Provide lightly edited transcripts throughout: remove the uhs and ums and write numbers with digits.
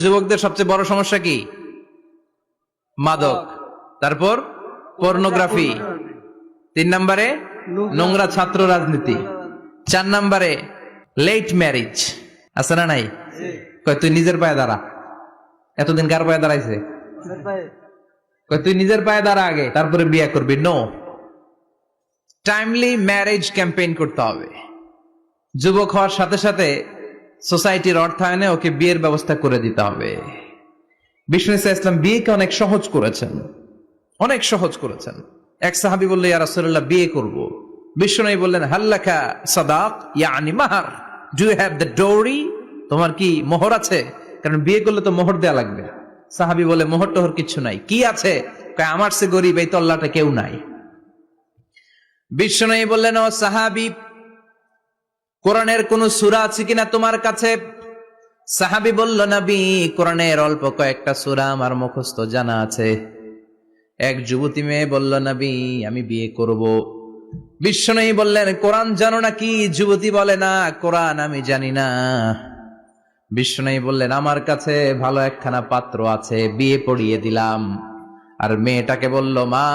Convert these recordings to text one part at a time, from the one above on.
যুবকদের সবচেয়ে বড় সমস্যা কি? মাদক, তারপর পর্নোগ্রাফি, 3 নম্বরে নোংরা ছাত্র রাজনীতি, 4 নম্বরে লেট ম্যারেজ। আছে না নাই? কয় তুই নিজের পায়ে দাঁড়া। এতদিন কার পায়ে দাঁড়াইছে? কয় তুই নিজের পায়ে দাঁড়া আগে, তারপরে বিয়ে করবি। নো, টাইমলি ম্যারেজ ক্যাম্পেইন করতে হবে। যুবক হওয়ার সাথে সাথে সোসাইটির অর্থায়নে ওকে বিয়ের ব্যবস্থা করে দিতে হবে। বিষ্ণু ইসলাম বিয়েকে অনেক সহজ করেছেন, অনেক সহজ করেছেন। এক সাহাবী বলল, ইয়া রাসূলুল্লাহ, বিয়ে করব। বিষ্ণু বললেন, হাল্লাকা সাদাক ইয়ানি মাহর, ডু ইউ হ্যাভ দ্য ডোরি? তোমার কি মোহর আছে? কারণ বিয়ে করলে তো মোহর দেয়া লাগবে। সাহাবী বলে, মোহর টোহর কিছু নাই। কি আছে? কয়, আমার সে গরিব এই তল্লাটা কেউ নাই। বিষ্ণু বললেন, ও সাহাবী, কোরআনের কোন সূরা আছে কিনা তোমার কাছে? সাহাবী বলল, নবী, কোরআনের অল্প কয়েকটা সূরা আমার মুখস্থ জানা আছে। এক যুবতী মেয়ে বলল, নবী, আমি বিয়ে করব। বিষ্ণু বললেন, কোরআন জানো নাকি? যুবতী বলে, না, কোরআন আমি জানি না। বিষ্ণু বললেন, আমার কাছে ভালো একখানা পাত্র আছে, বিয়ে পড়িয়ে দিলাম। আর মেয়েটাকে বলল, মা,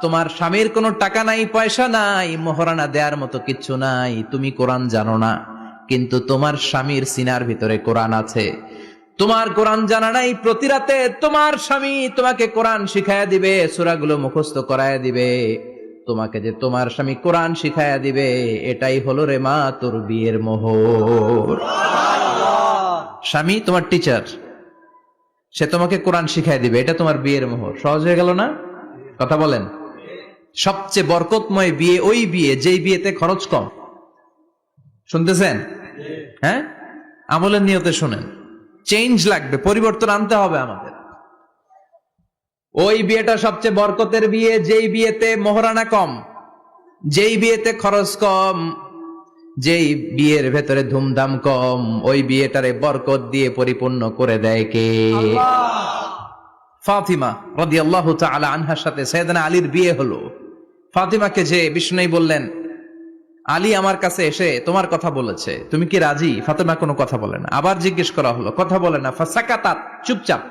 তোমার স্বামীর কোনো টাকা নাই, পয়সা নাই, মোহরানা দেওয়ার মতো কিচ্ছু নাই, তুমি কোরআন জানো না, কিন্তু তোমার স্বামীর সিনার ভিতরে কোরআন আছে। তোমার কোরআন জানা নাই, প্রতি রাতে তোমার স্বামী তোমাকে কোরআন শিখায়া দিবে, সূরাগুলো মুখস্থ করায়া দিবে। তোমাকে যে তোমার স্বামী কোরআন শিখায়া দিবে, এটাই হলো রে মা তোর বিয়ের মোহর। স্বামী তোমার টিচার, সে তোমাকে কোরআন শিখায় দিবে, এটা তোমার বিয়ের মোহর। সহজ হয়ে গেল না? কথা বলেন। সবচেয়ে বরকতময় বিয়ে ওই বিয়ে যেই বিয়েতে খরচ কম। শুনতেছেন? হ্যাঁ, আমলের নিয়তে শুনেন। চেঞ্জ লাগবে, পরিবর্তন আনতে হবে আমাদের। ওই বিয়েটা সবচেয়ে বরকতের বিয়ে যেই বিয়েতে মোহরানা কম, যেই বিয়েতে খরচ কম, যেই বিয়ের ভেতরে ধুমধাম কম। ওই বিয়েটারে বরকত দিয়ে পরিপূর্ণ করে দেয় কে? ফাতিমা রাদিয়াল্লাহু তাআলা আনহার সাথে সাইয়েদনা আলীর বিয়ে হলো। ফাতিমাকে যে বিষ্ণু বললেন, আলী আমার কাছে এসে তোমার কথা বলেছে, তুমি কি রাজি? ফাতিমা কোনো কথা বলে না। আবার জিজ্ঞেস করা হলো, কথা বলে না। ফাসাকাতাত, চুপচাপ।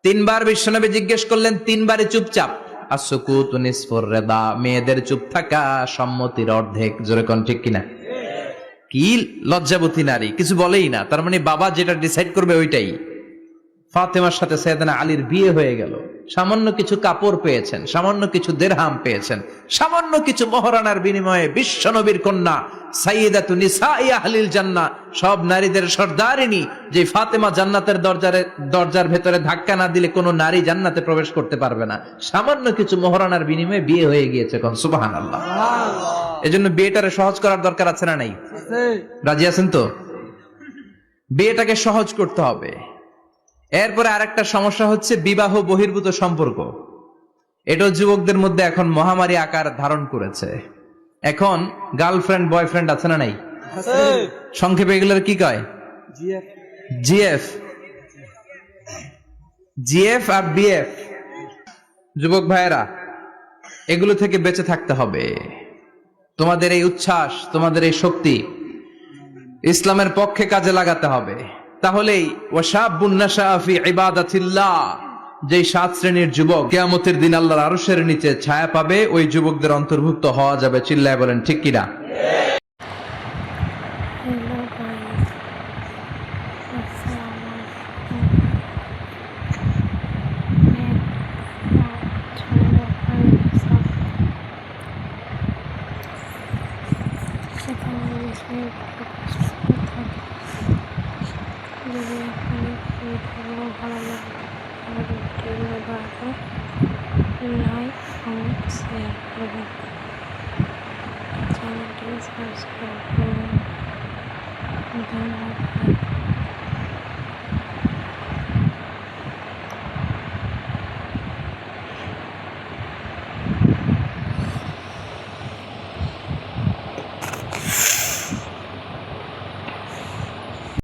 3 বার বিশ্বনবী জিজ্ঞেস করলেন, 3 বারই চুপচাপ। আসুকুতু নিসফুর রিদা, মেয়েদের চুপ থাকা সম্মতির অর্ধেক। জোরে কোন ঠিক কিনা? কি লজ্জাবতী নারী, কিছু বলেই না। তার মানে বাবা যেটা ডিসাইড করবে ওইটাই। ফাতেমার সাথে সাইয়েদনা আলীর বিয়ে হয়ে গেল। সামান্য কিছু কাপড় পেয়েছেন, সামান্য কিছু দিরহাম পেয়েছেন, সামান্য কিছু মোহরানার বিনিময়ে বিশ্বনবীর কন্যা সাইয়্যিদাতু নিসাই আহলিল জান্নাহ, সব নারীদের সর্দারিনী, যে ফাতেমা জান্নাতের দরজার ভেতরে ধাক্কা না দিলে কোনো নারী জান্নাতে প্রবেশ করতে পারবে না। সামান্য কিছু মোহরানার বিনিময়ে বিয়ে হয়ে গিয়েছে। কোন সুবহানাল্লাহ। এজন্য বিয়েটারে সহজ করার দরকার আছে না নাই? রাজি আছেন তো? বিয়েটাকে সহজ করতে হবে। এরপরে আরেকটা সমস্যা হচ্ছে বিবাহ বহির্ভূত সম্পর্ক। এটা যুবকদের মধ্যে এখন মহামারী আকার ধারণ করেছে। এখন গার্লফ্রেন্ড বয়ফ্রেন্ড আছে না নাই? সংক্ষেপে এগুলোর কি কয়? জিএফ, জিএফ আর বিএফ। যুবক ভাইয়েরা, এগুলো থেকে বেঁচে থাকতে হবে। তোমাদের এই উচ্ছ্বাস, তোমাদের এই শক্তি ইসলামের পক্ষে কাজে লাগাতে হবে। তাহলেই ওয়াশাবুন নাশা ফি ইবাদাতিল্লাহ, যেই 7 শ্রেণীর যুবক কিয়ামতের দিন আল্লাহর আরশের নিচে ছায়া পাবে, ওই যুবকদের অন্তর্ভুক্ত হওয়া যাবে। চিল্লায় বলেন ঠিক কিনা? লাইক কমেন্ট শেয়ার করবেন, চ্যানেলটি সাবস্ক্রাইব করবেন। ধন্যবাদ।